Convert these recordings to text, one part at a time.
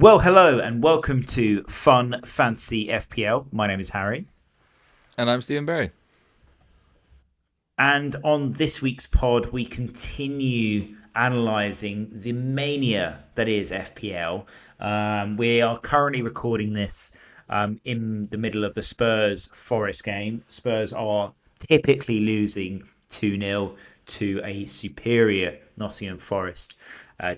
Well, hello and welcome to Fun Fancy FPL. My name is Harry. And I'm Stephen Barry. And on this week's pod, we continue analysing the mania that is FPL. We are currently recording this in the middle of the Spurs Forest game. Spurs are typically losing 2-0 to a superior Nottingham Forest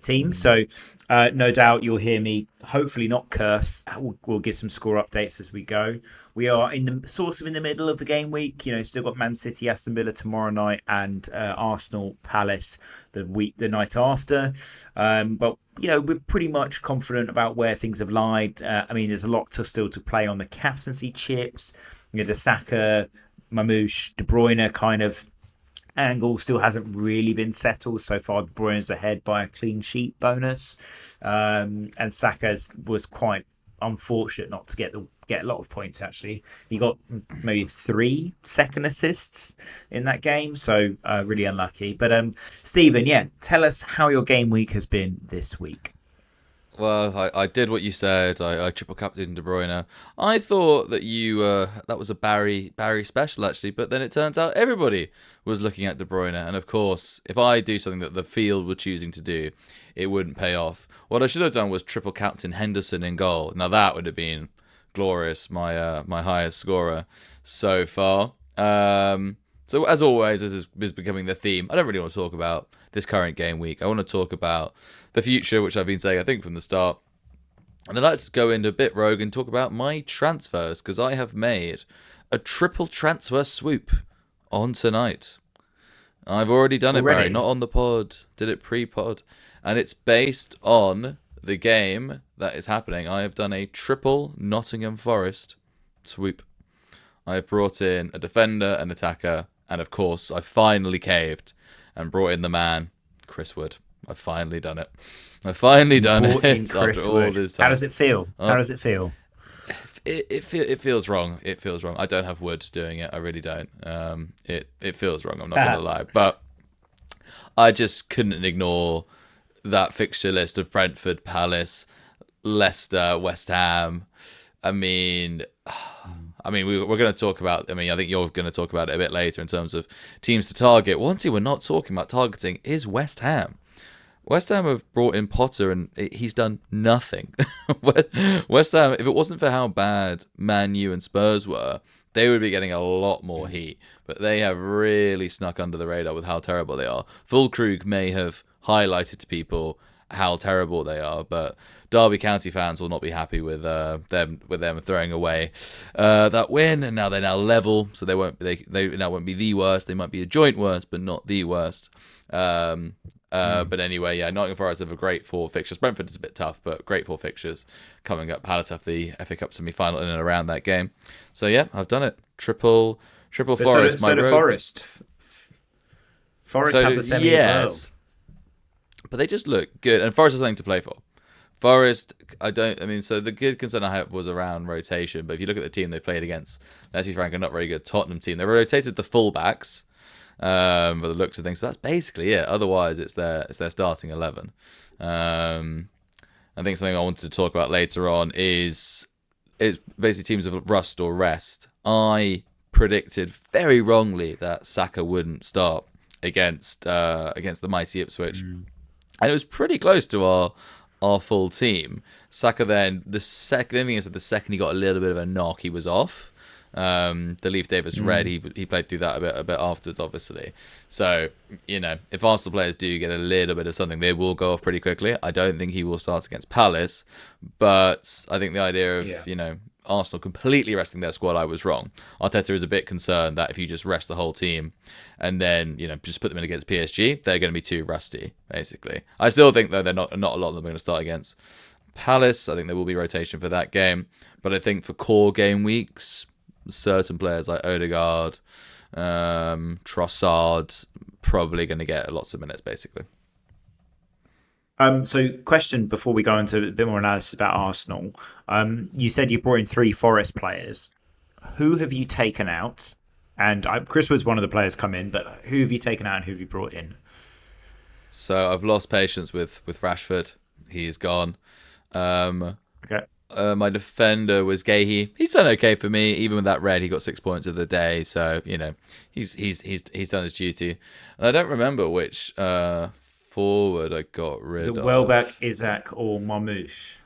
team. So no doubt you'll hear me hopefully not curse. We'll give some score updates as we go. We are in the middle of the game week. Still got Man City, Aston Villa tomorrow night, and Arsenal, Palace the night after. But we're pretty much confident about where things have lied. There's a lot still to play on the captaincy chips. The Saka, Mamouche, De Bruyne kind of angle still hasn't really been settled so far. De Bruyne's ahead by a clean sheet bonus, and Saka was quite unfortunate not to get a lot of points. Actually, he got maybe 3 second assists in that game, so really unlucky. But Stephen, tell us how your game week has been this week. Well, I did what you said. I triple captained De Bruyne. I thought that that was a Barry special actually, but then it turns out everybody was looking at De Bruyne, and of course, if I do something that the field were choosing to do, it wouldn't pay off. What I should have done was triple captain Henderson in goal. Now that would have been glorious. My highest scorer so far. So as always, this is becoming the theme. I don't really want to talk about this current game week. I want to talk about the future, which I've been saying, I think, from the start. And I'd like to go into a bit rogue and talk about my transfers, because I have made a triple transfer swoop on tonight. I've already done it, Barry, not on the pod. Did it pre-pod. And it's based on the game that is happening. I have done a triple Nottingham Forest swoop. I have brought in a defender, an attacker, and of course, I finally caved and brought in the man, Chris Wood. I've finally done it. I've finally done it after all this time. How does it feel? How does it feel? It feels wrong. It feels wrong. I don't have Wood doing it. I really don't. It feels wrong. I'm not going to lie. But I just couldn't ignore that fixture list of Brentford, Palace, Leicester, West Ham. We're going to talk about, I think you're going to talk about it a bit later in terms of teams to target. One team we're not talking about targeting is West Ham. West Ham have brought in Potter and he's done nothing. West Ham, if it wasn't for how bad Man U and Spurs were, they would be getting a lot more heat. But they have really snuck under the radar with how terrible they are. Fulkrug may have highlighted to people how terrible they are, but Derby County fans will not be happy with them throwing away that win, and they're now level, so they now won't be the worst. They might be a joint worst, but not the worst. But anyway, Nottingham Forest have a great 4 fixtures. Brentford is a bit tough, but great 4 fixtures coming up. Palace have the FA Cup semi-final in and around that game. So I've done it. Triple Forest. Forest have the semi as well. But they just look good, and Forest has something to play for. Forest, so the good concern I had was around rotation, but if you look at the team they played against, let's be frank, a not very good Tottenham team. They rotated the fullbacks, by the looks of things, but that's basically it. Otherwise, it's their starting 11. I think something I wanted to talk about later on is it's basically teams of rust or rest. I predicted very wrongly that Saka wouldn't start against the mighty Ipswich, and it was pretty close to our full team. Saka then, the second he got a little bit of a knock, he was off. The Leif Davis red, he played through that a bit afterwards, obviously. So, if Arsenal players do get a little bit of something, they will go off pretty quickly. I don't think he will start against Palace, but I think the idea of, Arsenal completely resting their squad, I was wrong. Arteta is a bit concerned that if you just rest the whole team and then, just put them in against PSG, they're going to be too rusty, basically. I still think, though, they're not a lot of them are going to start against Palace. I think there will be rotation for that game. But I think for core game weeks, certain players like Odegaard, Trossard, probably going to get lots of minutes, basically. So, question before we go into a bit more analysis about Arsenal. You said you brought in 3 Forest players. Who have you taken out? And Chris was one of the players come in, but who have you taken out and who have you brought in? So I've lost patience with Rashford. He's gone. Okay. My defender was Gahey. He's done okay for me, even with that red. He got 6 points of the day, so he's done his duty. And I don't remember which forward I got Is it rid of. Welbeck, Isaac, or Marmoush?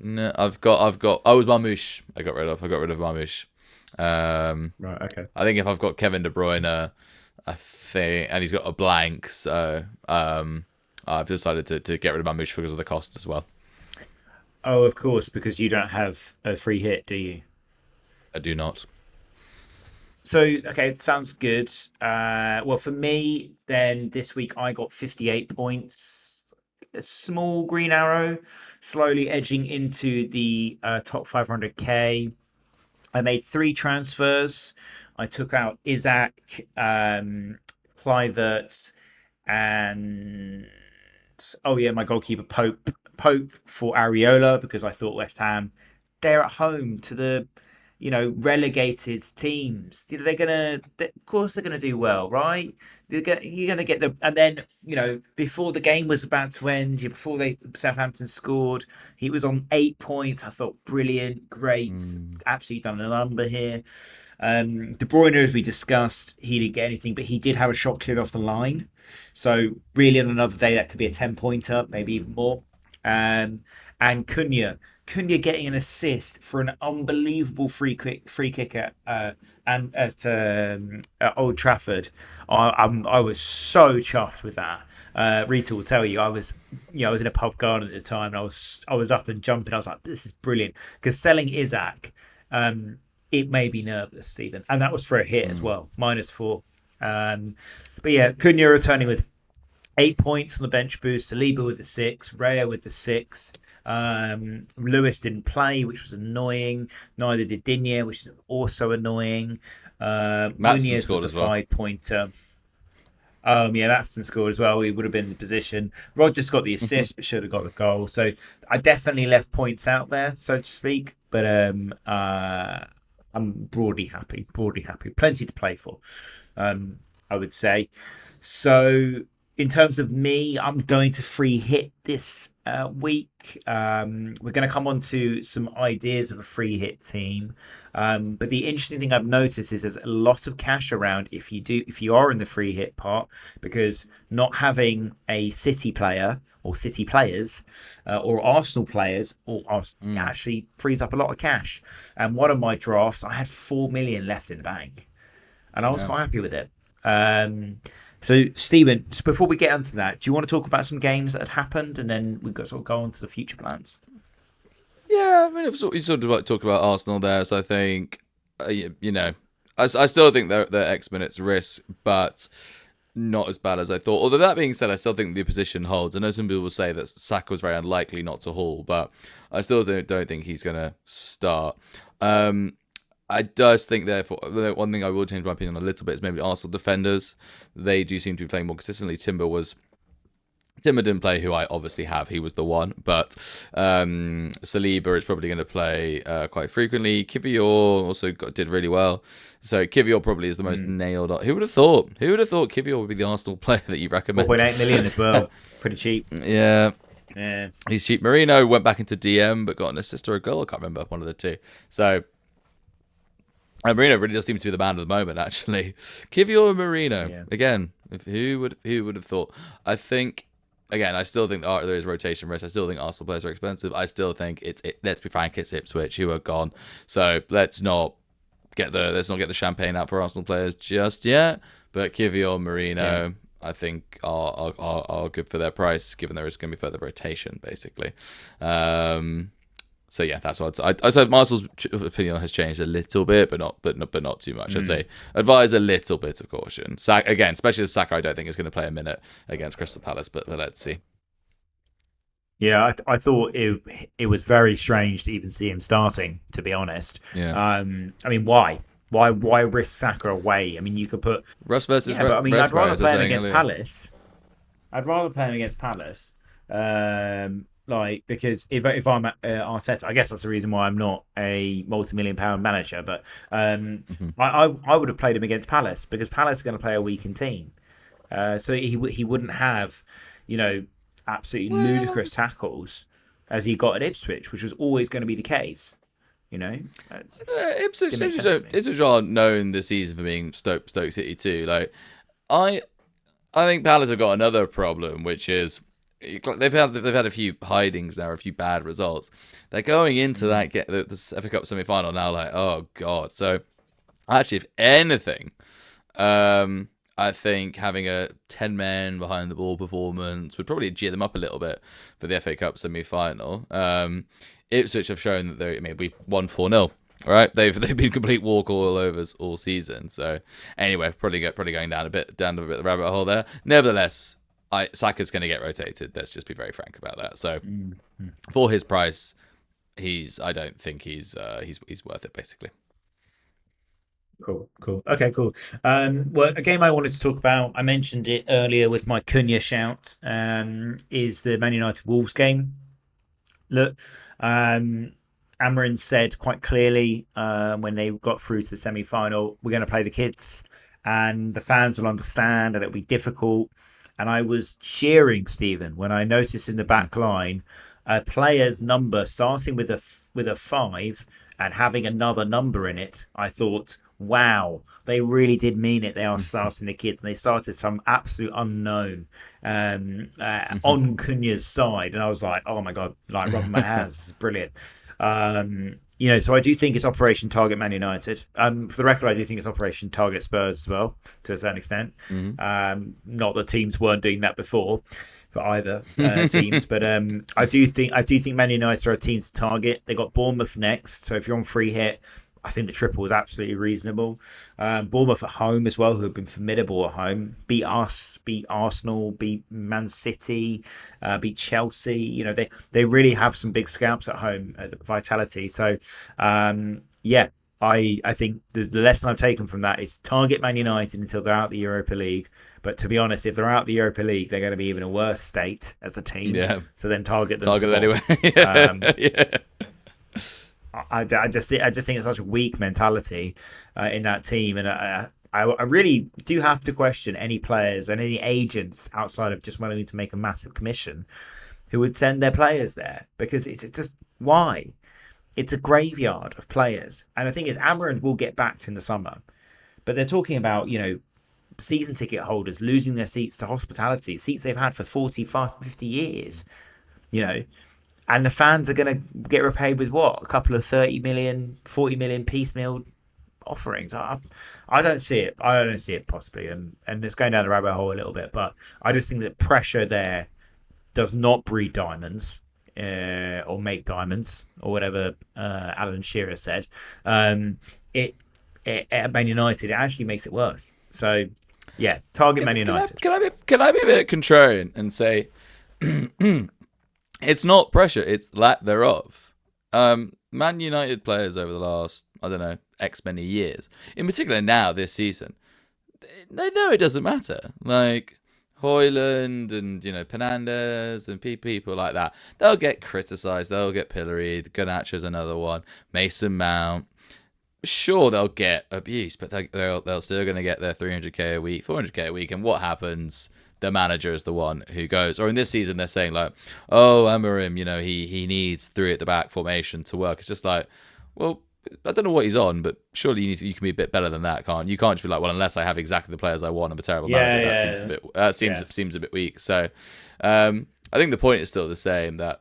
No, I've got. I was Marmoush. I got rid of Marmoush. Right. Okay. I think if I've got Kevin De Bruyne, I think, and he's got a blank, so I've decided to get rid of Marmoush because of the cost as well. Oh, of course, because you don't have a free hit, do you? I do not. So, okay, sounds good. Well, for me, then this week I got 58 points. A small green arrow, slowly edging into the top 500k. I made three transfers. I took out Isaac, Clivert, and oh yeah, my goalkeeper Pope for Areola because I thought West Ham they're at home to the relegated teams. They're gonna, of course, they're gonna do well, right? You're gonna get the, and then before the game was about to end, before Southampton scored, he was on 8 points. I thought brilliant, great, Mm, absolutely done a number here. De Bruyne, as we discussed, he didn't get anything, but he did have a shot cleared off the line. So really, on another day, that could be a 10 pointer, maybe even more. Um, and Cunha getting an assist for an unbelievable free kick at Old Trafford. I was so chuffed with that. Rita will tell you I was in a pub garden at the time and I was up and jumping. I was like, this is brilliant because selling Isaac, it made me nervous, Stephen, and that was for a hit as mm. well, -4. But yeah, Cunha returning with 8 points on the bench boost. Saliba with the 6, Raya with the 6. Lewis didn't play, which was annoying. Neither did Digne, which is also annoying. Maatson Muniz with scored the as well. 5 pointer. Yeah, Matson scored as well. He would have been in the position. Rodgers got the assist, but should have got the goal. So I definitely left points out there, so to speak. But I'm broadly happy. Broadly happy. Plenty to play for. I would say. So in terms of me, I'm going to free hit this week. We're going to come on to some ideas of a free hit team. But the interesting thing I've noticed is there's a lot of cash around if you are in the free hit part, because not having a City player or City players or Arsenal players Mm, actually frees up a lot of cash. And one of my drafts, I had 4 million left in the bank, and I was yeah. quite happy with it. So, Stephen, just before we get into that, do you want to talk about some games that had happened, and then we've got to sort of go on to the future plans? Yeah, I mean, you sort of like talk about Arsenal there, so I think, I still think they're X minutes risk, but not as bad as I thought. Although that being said, I still think the position holds. I know some people will say that Saka was very unlikely not to haul, but I still don't think he's going to start. Um, I just think, therefore, the one thing I will change my opinion on a little bit is maybe Arsenal defenders. They do seem to be playing more consistently. Timber didn't play, who I obviously have. He was the one. But Saliba is probably going to play quite frequently. Kivior also did really well. So Kivior probably is the most Mm. nailed on. Who would have thought? Who would have thought Kivior would be the Arsenal player that you recommend? 4.8 million as well. Pretty cheap. Yeah, Yeah. he's cheap. Marino went back into DM but got an assist or a goal. I can't remember, one of the two. So Marino really does seem to be the man at the moment, actually. Kivior and Marino. Yeah. Again, who would have thought? I think, again, I still think there is rotation risk. I still think Arsenal players are expensive. I still think let's be frank, it's Ipswich who are gone. So let's not get the champagne out for Arsenal players just yet. But Kivior, Yeah. Marino, I think are good for their price, given there is going to be further rotation, basically. So yeah, that's what I'd say. Marcel's opinion has changed a little bit, but not too much. I'd Mm. say advise a little bit of caution. Again, especially as Saka, I don't think is going to play a minute against Crystal Palace, but let's see. Yeah, I thought it was very strange to even see him starting, to be honest. Yeah, I mean, why? Why risk Saka away? I mean, you could put Russ versus yeah, but I mean, I'd Rest, rather as I play was him saying against earlier. Palace. I'd rather play him against Palace. Like because if I'm Arteta, I guess that's the reason why I'm not a multi-million-pound manager. But Mhm. I would have played him against Palace because Palace are going to play a weakened team. So he wouldn't have, you know, absolutely Well, ludicrous tackles. as he got at Ipswich, which was always going to be the case. You know, Ipswich, didn't make sense to me. Ipswich are known this season for being Stoke City too. Like, I I think Palace have got another problem, which is they've had a few hidings now, a few bad results. They're going into that get the FA Cup semi final now, like, oh god. So actually, if anything, I think having a 10 men behind the ball performance would probably cheer them up a little bit for the FA Cup semi final. Ipswich have shown that we won 4-0. All right, they've been complete walkovers all season. So anyway, probably going down a bit the rabbit hole there. Nevertheless, Saka's going to get rotated. Let's just be very frank about that. So for his price, I don't think he's worth it basically. Cool. Okay, cool. Well, a game I wanted to talk about, I mentioned it earlier with my Cunha shout, is the Man United Wolves game. Look, Amarin said quite clearly when they got through to the semi-final, we're going to play the kids and the fans will understand and it'll be difficult. And I was cheering, Stephen, when I noticed in the back line a player's number starting with a 5 and having another number in it. I thought, wow, they really did mean it. They are starting the kids, and they started some absolute unknown on Cunha's side, and I was like, oh my god, like rubbing my hands, this is brilliant. So I do think it's Operation Target Man United. For the record, I do think it's Operation Target Spurs as well, to a certain extent. Not that teams weren't doing that before for either teams, but I do think Man United are a team to target. They got Bournemouth next, so if you're on free hit, I think the triple was absolutely reasonable. Bournemouth at home as well, who have been formidable at home. Beat us, beat Arsenal, beat Man City, beat Chelsea. They really have some big scalps at home at the Vitality. So, I think the lesson I've taken from that is target Man United until they're out the Europa League. But to be honest, if they're out the Europa League, they're going to be even a worse state as a team. Yeah. So then target them. Target them anyway. Yeah. I just think it's such a weak mentality in that team, and I really do have to question any players and any agents outside of just wanting to make a massive commission who would send their players there, because it's just why. It's a graveyard of players, and the thing is, Amarin will get backed in the summer, but they're talking about season ticket holders losing their seats to hospitality, seats they've had for 45, 50 years, and the fans are going to get repaid with what? A couple of 30 million, 40 million piecemeal offerings. I don't see it. I don't see it possibly. And it's going down the rabbit hole a little bit, but I just think that pressure there does not breed diamonds or make diamonds or whatever Alan Shearer said. At Man United, it actually makes it worse. So, yeah, target Man United. Can I be a bit contrarian and say... It's not pressure, it's lack thereof. Man United players over the last, I don't know, X many years, in particular now this season, they know it doesn't matter. Like Højlund and, Fernandes and people like that, they'll get criticised, they'll get pilloried. Garnacho's another one. Mason Mount. Sure, they'll get abuse, but they're still going to get their 300k a week, 400k a week, and what happens? The manager is the one who goes. Or in this season, they're saying like, "Oh, Amarim, he needs 3 at the back formation to work." It's just like, well, I don't know what he's on, but surely you can be a bit better than that, can't you? You can't just be like, well, unless I have exactly the players I want, I'm a terrible manager. That seems a bit weak. So, I think the point is still the same, that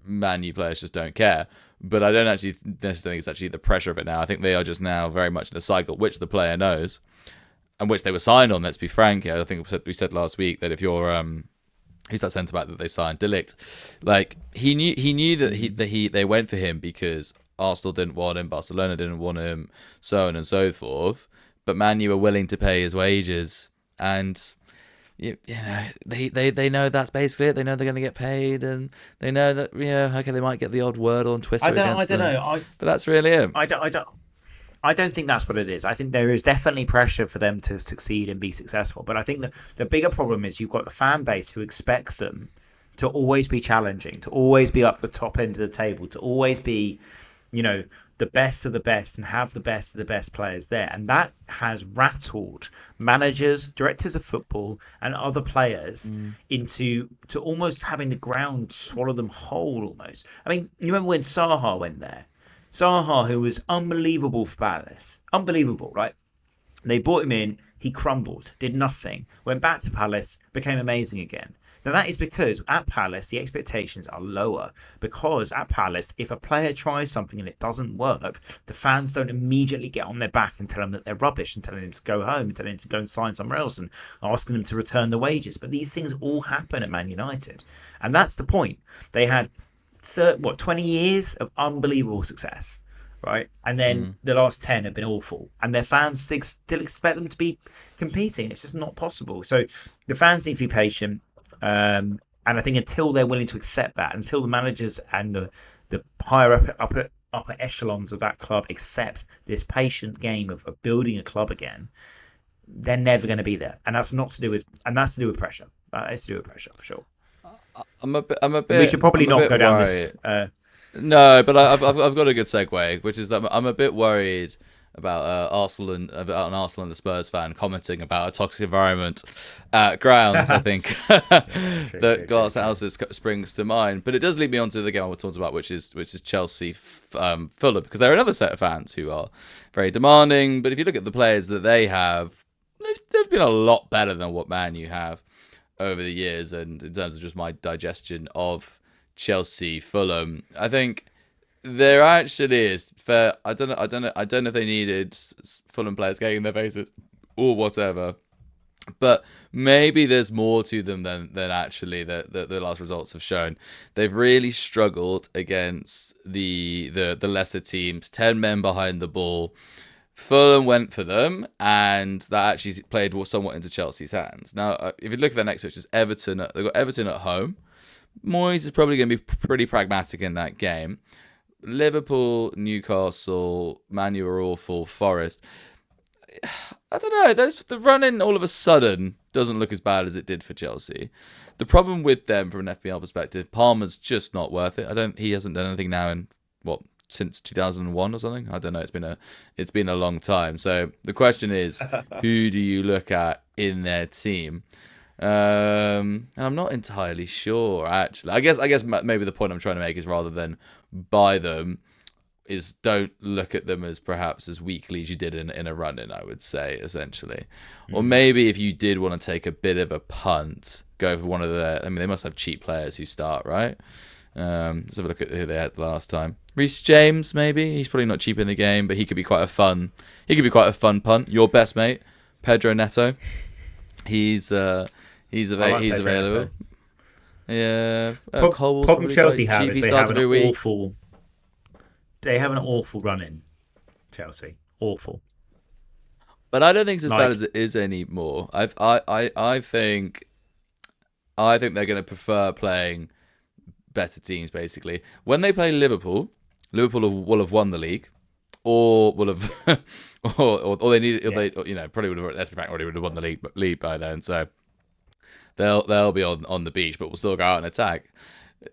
Man U players just don't care. But I don't actually necessarily think it's actually the pressure of it now. I think they are just now very much in a cycle, which the player knows. And which they were signed on. Let's be frank. I think we said last week that if you're who's that centre back that they signed, De Ligt, like he knew that they went for him because Arsenal didn't want him, Barcelona didn't want him, so on and so forth. But Man U were willing to pay his wages, and they know that's basically it. They know they're going to get paid, and they know that they might get the odd word on Twitter. I don't know. But that's really it. I don't think that's what it is. I think there is definitely pressure for them to succeed and be successful. But I think the bigger problem is you've got the fan base who expect them to always be challenging, to always be up the top end of the table, to always be, the best of the best and have the best of the best players there. And that has rattled managers, directors of football, and other players into to almost having the ground swallow them whole almost. I mean, you remember when Saha went there? Saha, who was unbelievable for Palace. Unbelievable, right? They brought him in, he crumbled, did nothing, went back to Palace, became amazing again. Now, that is because at Palace, the expectations are lower. Because at Palace, if a player tries something and it doesn't work, the fans don't immediately get on their back and tell them that they're rubbish and telling them to go home and telling them to go and sign somewhere else and asking them to return the wages. But these things all happen at Man United. And that's the point. They had 20 years of unbelievable success, right? And then the last 10 have been awful. And their fans still expect them to be competing. It's just not possible. So the fans need to be patient. And I think until they're willing to accept that, until the managers and the higher upper echelons of that club accept this patient game of building a club again, they're never going to be there. And that's to do with pressure. It's to do with pressure for sure. I'm a bit. We should probably not go down worried. this. No, but I've got a good segue, which is that I'm a bit worried about Arsenal and the Spurs fan commenting about a toxic environment at grounds. I think that Glasshouses springs to mind, but it does lead me on to the game I was talking about, which is Chelsea Fulham, because they're another set of fans who are very demanding. But if you look at the players that they have, they've been a lot better than what Man U have over the years. And in terms of just my digestion of Chelsea Fulham, I think there actually is fair. I don't know if they needed Fulham players getting in their faces or whatever, but maybe there's more to them than actually the last results have shown. They've really struggled against the lesser teams, 10 men behind the ball. Fulham went for them, and that actually played somewhat into Chelsea's hands. Now, if you look at their next, which is Everton, they've got Everton at home. Moyes is probably going to be pretty pragmatic in that game. Liverpool, Newcastle, Man U are awful. Forest, I don't know. The run-in all of a sudden doesn't look as bad as it did for Chelsea. The problem with them from an FPL perspective, Palmer's just not worth it. He hasn't done anything now in since 2001 or something. I don't know. It's been a long time. So the question is, who do you look at in their team? And I'm not entirely sure, actually. I guess maybe the point I'm trying to make is, rather than buy them, is don't look at them as perhaps as weakly as you did in a run-in, I would say, essentially. Or maybe if you did want to take a bit of a punt, go for one of they must have cheap players who start, right? Let's have a look at who they had last time. Reece James, maybe. He's probably not cheap in the game, but he could be quite a fun punt. Your best mate, Pedro Neto. He's available. Neto. Yeah. Problem Chelsea have is they have an awful run in. Chelsea, awful. But I don't think it's as bad as it is anymore. I think they're going to prefer playing better teams. Basically, when they play Liverpool will have won the league, or will have, or they need, they probably would have. Let's be frank, already would have won the league by then. So they'll be on the beach, but we'll still go out and attack.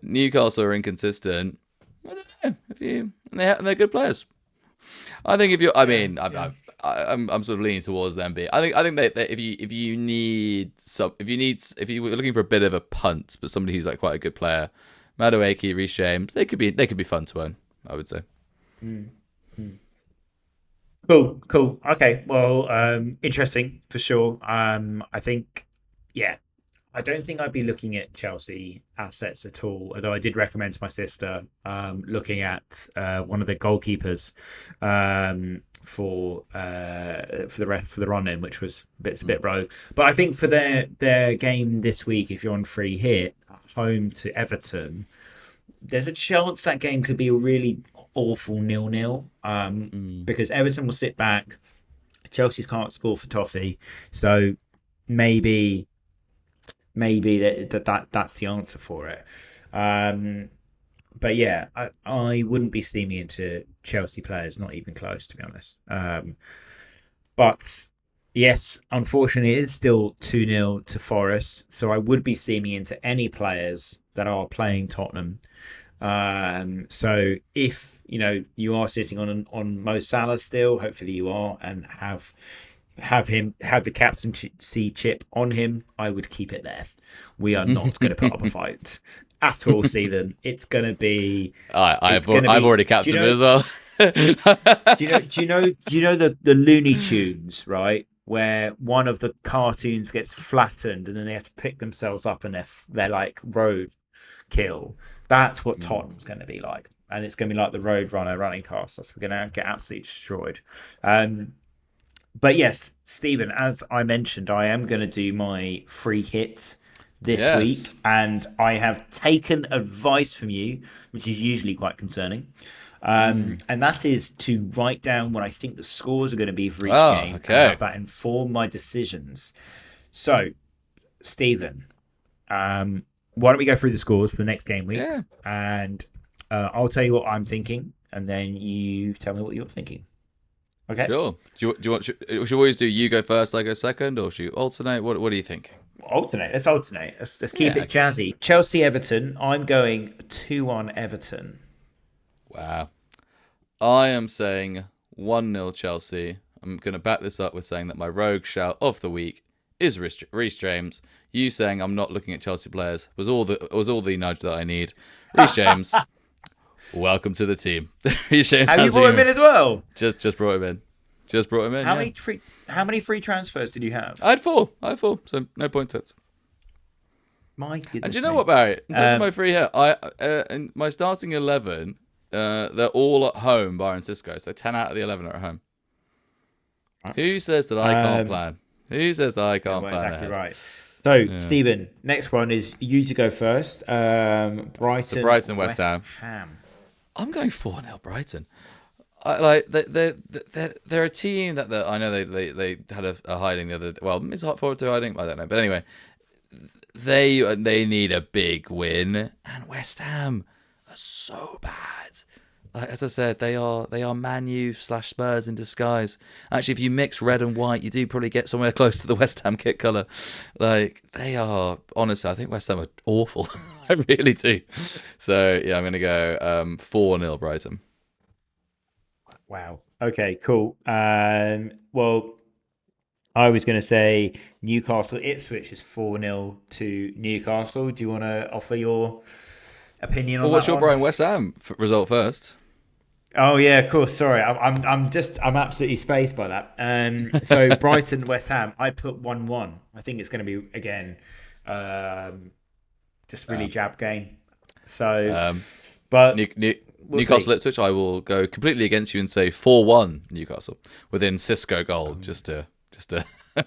Newcastle are inconsistent. I don't know and they're good players. I think if you, I'm sort of leaning towards them. I think that if you were looking for a bit of a punt, but somebody who's like quite a good player, Madueke, Reece James, they could be fun to own, I would say. Cool. Okay, well, interesting for sure. I think, yeah, I don't think I'd be looking at Chelsea assets at all. Although I did recommend to my sister looking at one of the goalkeepers for the run-in, which was a bit rogue. But I think for their game this week, if you're on free hit at home to Everton, there's a chance that game could be a really awful 0-0 because Everton will sit back. Chelsea's can't score for toffee, so maybe that's the answer for it. But yeah, I wouldn't be steaming into Chelsea players, not even close, to be honest. But yes, unfortunately, it is still 2-0 to Forest, so I would be steaming into any players that are playing Tottenham. So if you are sitting on Mo Salah still, hopefully you are, and have the captaincy chip on him, I would keep it there. We are not going to put up a fight at all, Stephen. It's going to I've be. already Do you captained know? him as well. Do you know the Looney Tunes, right? Where one of the cartoons gets flattened and then they have to pick themselves up and they're like road kill. That's what Tottenham's going to be like, and it's going to be like the Road Runner running past us. We're going to get absolutely destroyed. But yes, Stephen, as I mentioned, I am going to do my free hit this Yes. week, and I have taken advice from you, which is usually quite concerning. And that is to write down what I think the scores are going to be for each Oh, game and okay. have that inform my decisions. So, Stephen, why don't we go through the scores for the next game Yeah. weeks, and I'll tell you what I'm thinking, and then you tell me what you're thinking. Okay? Sure. Should we always do you go first, I go second, or should you alternate? What are you thinking? Alternate. Let's alternate. Let's keep Yeah. it Okay. jazzy. Chelsea Everton. I'm going 2-1 Everton. Wow. I am saying 1-0 Chelsea. I'm going to back this up with saying that my rogue shout of the week is Reece James. You saying I'm not looking at Chelsea players was all the nudge that I need. Reece James, welcome to the team. Reece James Have you has brought him been in as well? just brought him in. Just brought him in. How Yeah. many free how many free transfers did you have? I had four. So no point to it. My And do you goodness know me. what, Barry? In terms of Um, my free hit, in my starting 11, they're all at home, barring Cisco. So 10 out of the 11 are at home. Who says that I can't um, plan? Who says that I yeah, can't well, plan exactly ahead? right. So, Yeah. Stephen, next one is you to go first. So Brighton, Brighton, West West Ham. Ham. I'm going 4-0 Brighton. I like they're a team that I know they had a hiding the other. Well, is hot forward to hiding? I don't know. But anyway, they need a big win, and West Ham are so bad. Like, as I said, they are Man U / Spurs in disguise. Actually, if you mix red and white, you do probably get somewhere close to the West Ham kit colour. Like, they are, honestly, I think West Ham are awful. I really do. So yeah, I'm gonna go 4-0 Brighton. Wow. Okay, cool. Well, I was going to say Newcastle Ipswich is 4-0 to Newcastle. Do you want to offer your opinion Well, on what's that your one? Brighton West Ham result first? Oh yeah, of course. Sorry, I'm absolutely spaced by that. So Brighton West Ham, I put 1-1. I think it's going to be again, just really Uh, jab game. So, um, New, but New, we'll Newcastle see. Ipswich, I will go completely against you and say 4-1 Newcastle within Cisco goal, just to to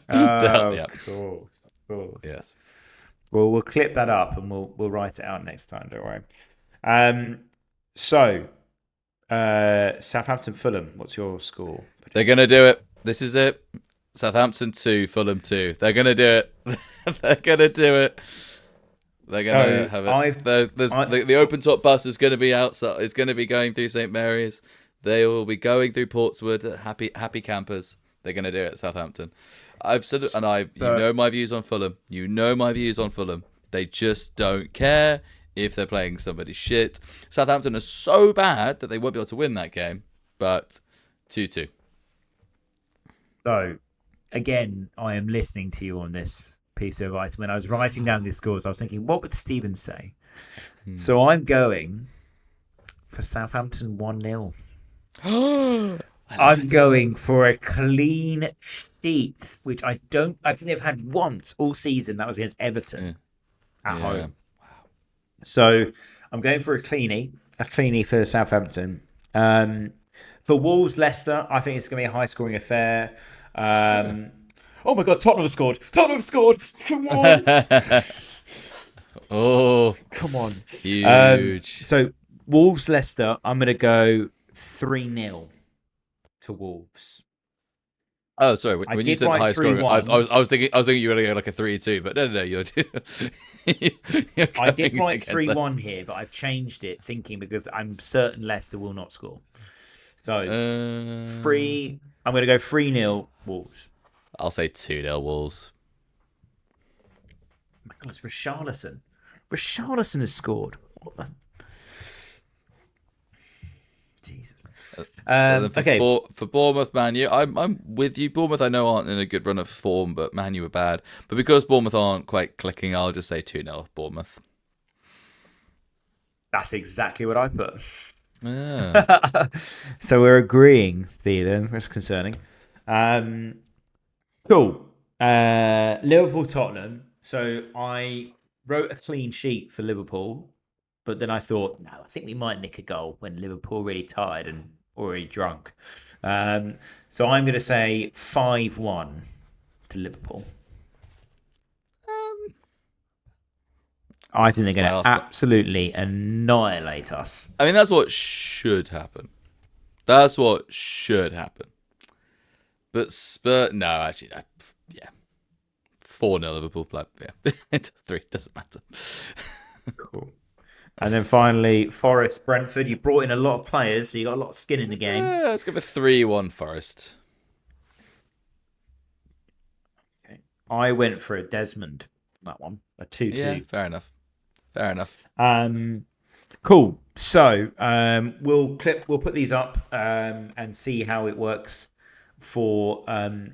help me Oh, out. cool, cool. Yes. Well, we'll clip that up and we'll write it out next time. Don't worry. Um, so Southampton Fulham. What's your score They're prediction? gonna do it. This is it. Southampton 2, Fulham 2. They're gonna do it. They're gonna do it. They're gonna So have it. I've There's I the open top bus is gonna be outside. It's gonna be going through St Mary's. They will be going through Portswood. Happy campers. They're gonna do it. Southampton. I've said it, and you so know my views on Fulham. You know my views on Fulham. They just don't care if they're playing somebody shit. Southampton are so bad that they won't be able to win that game. But 2-2. so again, I am listening to you on this piece of advice. When I was writing down these scores, I was thinking, what would Stephen say? So I'm going for Southampton 1-0. I love I'm it. going for a clean sheet, which I think they've had once all season. That was against Yeah. Everton at Yeah. home. So I'm going for a cleanie for Southampton. For Wolves, Leicester, I think it's going to be a high scoring affair. Yeah. Oh my God, Tottenham have scored! Tottenham have scored! Come on! Oh, Come on. huge. So Wolves, Leicester, I'm going to go 3-0 to Wolves. Oh, sorry. I When you did said write high scoring, I 3-1. was thinking you were going to go like a 3-2, but no, you're you're I did going write against Leicester. 3-1 here, but I've changed it thinking because I'm certain Leicester will not score. So three. I'm going to go 3-0 Wolves. I'll say 2-0 Wolves. Oh my God, it's Richarlison. Richarlison has scored. What the? Jesus. And then Okay, For Bournemouth, Man U, I'm with you. Bournemouth, I know aren't in a good run of form, but Man U are bad. But because Bournemouth aren't quite clicking, I'll just say 2-0 Bournemouth. that's exactly what I put. Yeah. So we're agreeing, Stephen. That's concerning. Um, cool. Liverpool Tottenham. So I wrote a clean sheet for Liverpool, but then I thought, no, I think we might nick a goal when Liverpool really tired and already drunk. Um, so I'm going to say 5-1 to Liverpool. Um, I think they're that's my going to Arsenal. absolutely annihilate us. I mean, that's what should happen. That's what should happen. But no, actually, no. Yeah, 4-0 Liverpool. Like, yeah, it's 3 doesn't matter. Cool. And then finally, Forest Brentford. You brought in a lot of players, so you got a lot of skin in the game. Let's go for 3-1 Forest. Okay. I went for a Desmond. That one, a Yeah, 2-2. fair enough. Fair enough. Cool. So we'll put these up and see how it works for the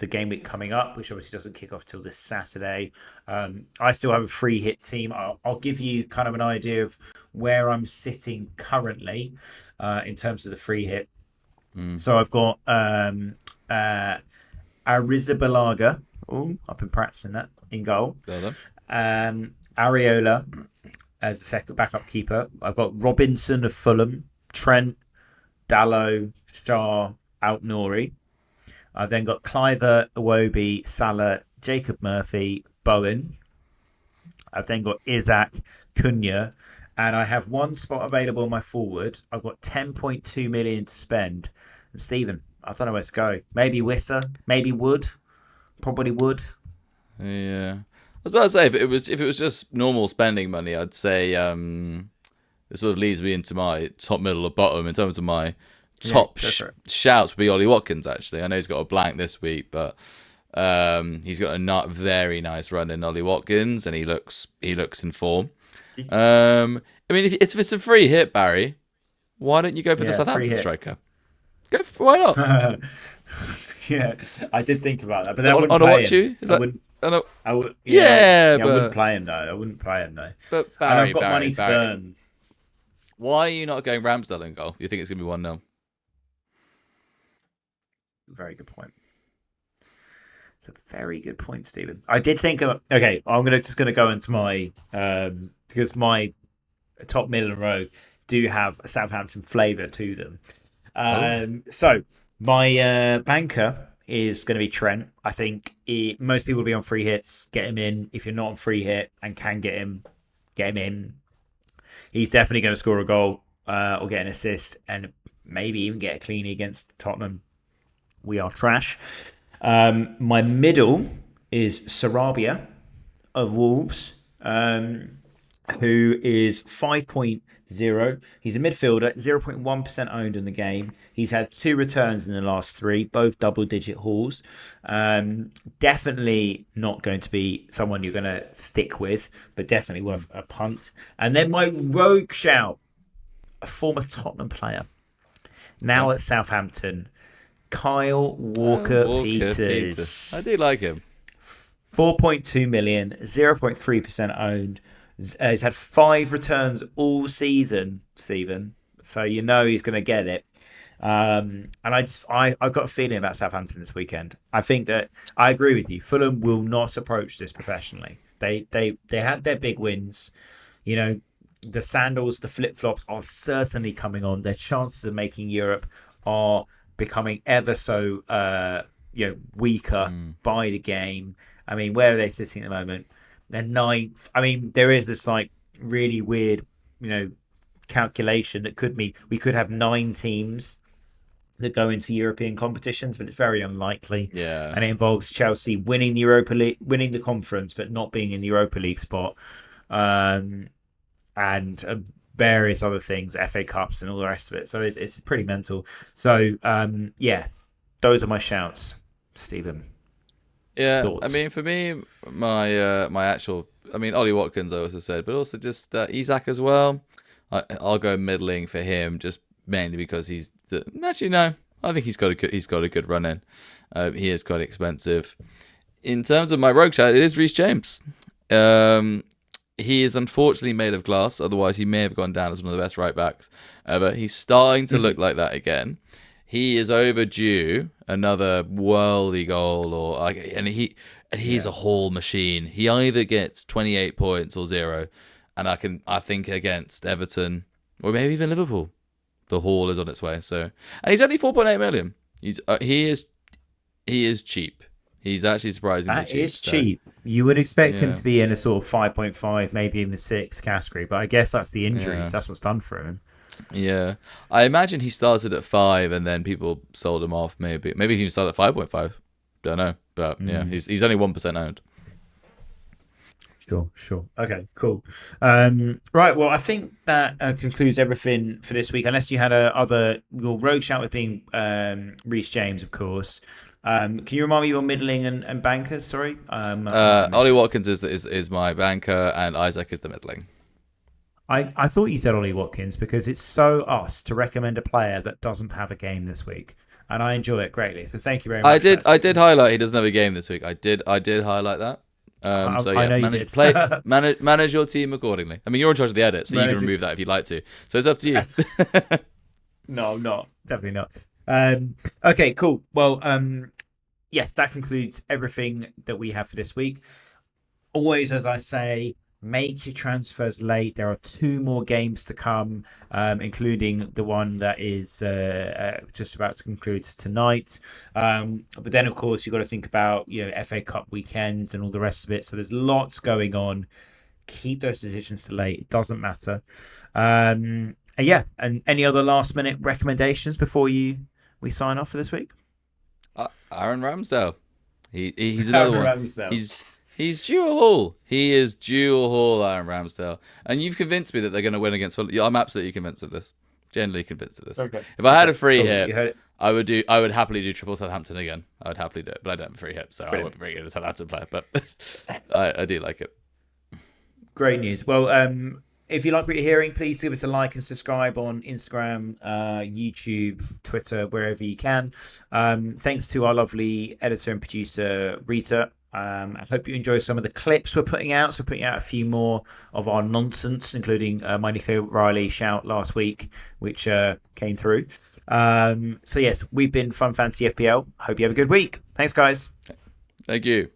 game week coming up, which obviously doesn't kick off till this Saturday. I still have a free hit team. I'll give you kind of an idea of where I'm sitting currently in terms of the free hit. So I've got Arrizabalaga. Oh, I've been practicing that in goal. Well Areola as the second backup keeper. I've got Robinson of Fulham, Trent, Dallow, Shah, Outnori. I've then got Cliver, Iwobi, Salah, Jacob Murphy, Bowen. I've then got Isaac, Cunha, and I have one spot available in my forward. I've got 10.2 million to spend. And Stephen, I don't know where to go. Maybe Wissa, maybe Wood, probably Wood. Yeah. I was about to say if it was just normal spending money, I'd say it sort of leads me into my top, middle, or bottom in terms of my top shouts would be Ollie Watkins. Actually, I know he's got a blank this week, but he's got a very nice run in Ollie Watkins, and he looks in form. I mean, if it's a free hit, Barry, why don't you go for the Southampton striker? Why not? Yeah, I did think about that, but then I on wouldn't a play watch him. you? Is that? I would, yeah, I wouldn't play him though. I wouldn't play him though. But and I've got money to burn. Why are you not going Ramsdale in goal? You think it's gonna be 1-0? Very good point. It's a very good point, Stephen. I did think of okay. I'm just gonna go into my because my top middle and row do have a Southampton flavour to them. So my banker is going to be Trent. I think most people will be on free hits. Get him in. If you're not on free hit and can get him in. He's definitely going to score a goal or get an assist and maybe even get a cleanie against Tottenham. We are trash. My middle is Sarabia of Wolves, who is 5.0. He's a midfielder, 0.1% owned in the game. He's had 2 returns in the last 3, both double-digit hauls. Definitely not going to be someone you're going to stick with, but definitely worth a punt. And then my rogue shout, a former Tottenham player, now at Southampton, Kyle Walker-Peters. I do like him. 4.2 million, 0.3% owned. He's had 5 returns all season, Stephen. So you know he's going to get it. And I've got a feeling about Southampton this weekend. I think that I agree with you. Fulham will not approach this professionally. They had their big wins. You know, the sandals, the flip flops are certainly coming on. Their chances of making Europe are becoming ever so weaker by the game. I mean, where are they sitting at the moment? They're 9th. I mean, there is this like really weird, calculation that could mean we could have 9 teams that go into European competitions, but it's very unlikely. Yeah. And it involves Chelsea winning the Europa League, winning the conference, but not being in the Europa League spot, and various other things, FA Cups and all the rest of it. So it's pretty mental. So those are my shouts, Stephen. Yeah, Thoughts? I mean, for me, my Ollie Watkins, I also said, but also just Isak as well. I'll go middling for him, just mainly because actually no, I think he's got a good run in. He is quite expensive. In terms of my rogue shout, it is Reece James. He is unfortunately made of glass, otherwise he may have gone down as one of the best right backs ever. He's starting to look like that again. He is overdue another worldy goal, and he's a haul machine. He either gets 28 points or 0, and I think against Everton or maybe even Liverpool, the haul is on its way. So, and he's only 4.8 million. He is cheap. He's actually surprisingly cheap. That is cheap. You would expect him Yeah. to be in a sort of 5.5, maybe even a 6 category, but I guess that's the injuries. Yeah. That's what's done for him. Yeah, I imagine he started at 5 and then people sold him off. Maybe he started at 5.5. Don't know, but yeah, he's only 1% owned. Sure. Okay, cool. Right, well, I think that concludes everything for this week, unless you had your rogue shout with being Reece James, of course. Can you remind me your middling and bankers? Sorry. Ollie Watkins is my banker, and Isaac is the middling. I thought you said Ollie Watkins because it's so us to recommend a player that doesn't have a game this week, and I enjoy it greatly. So thank you very much. I did highlight he doesn't have a game this week. I did highlight that. So yeah, I know you manage did. play manage your team accordingly. I mean, you're in charge of the edit, so you can remove that if you'd like to. So it's up to you. No, not definitely not. Okay, cool. Well, yes, that concludes everything that we have for this week. Always, as I say, make your transfers late. There are 2 more games to come, including the one that is just about to conclude tonight. But then, of course, you've got to think about FA Cup weekend and all the rest of it. So there's lots going on. Keep those decisions to late. It doesn't matter. Yeah. And any other last minute recommendations before we sign off for this week? Aaron Ramsdale. He's another one. Ramsdale. He's due a haul. He is due a haul, Aaron Ramsdale. And you've convinced me that they're going to win against Fulham. I'm absolutely convinced of this. Generally convinced of this. Okay. If I had a free hit, it. I would happily do triple Southampton again. I would happily do it, but I don't have a free hit, so I won't be very good as a Southampton player. But I do like it. Great news. Well, if you like what you're hearing, please give us a like and subscribe on Instagram, YouTube, Twitter, wherever you can. Thanks to our lovely editor and producer, Rita. I hope you enjoy some of the clips we're putting out. So we're putting out a few more of our nonsense, including my Nico Riley shout last week, which came through. So yes, we've been Fun Fantasy FPL. Hope you have a good week. Thanks, guys. Thank you.